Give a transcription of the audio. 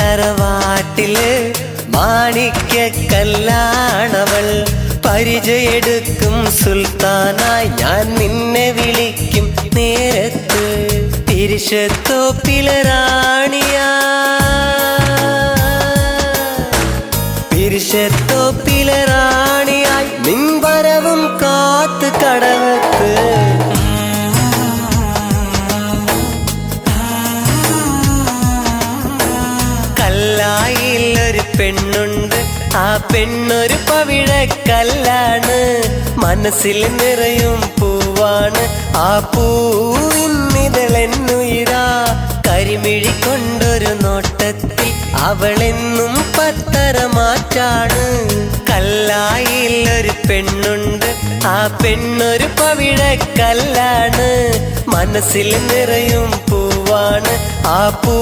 തറവാട്ടില് മാണിക്യ കല്ലാണവൾ. പരിചയെടുക്കും സുൽത്താനായി ഞാൻ നിന്നെ വിളിക്കും നേരത്ത്. പിരിശത്തോപ്പിലെ റാണിയാ, പിരിശത്തോപ്പിലെ റാണിയായി നിൻവരവും കാത്ത് കടവത്ത്. കല്ലായിലൊരു പെണ്ണുണ്ട്, ആ പെണ്ണൊരു പവിഴക്കല്ലാണ്. മനസ്സിൽ നിറയും പൂവാണ്, ആ പൂവിന്നിതളെന്നുയിരാ. കരിമിഴി കൊണ്ടൊരു നോട്ടത്തിൽ അവളെന്നും പത്തരമാറ്റാണ്. കല്ലായിലൊരു പെണ്ണുണ്ട്, ആ പെണ്ണൊരു പവിഴക്കല്ലാണ്. മനസ്സിൽ നിറയും പൂവാണ്, ആ പൂ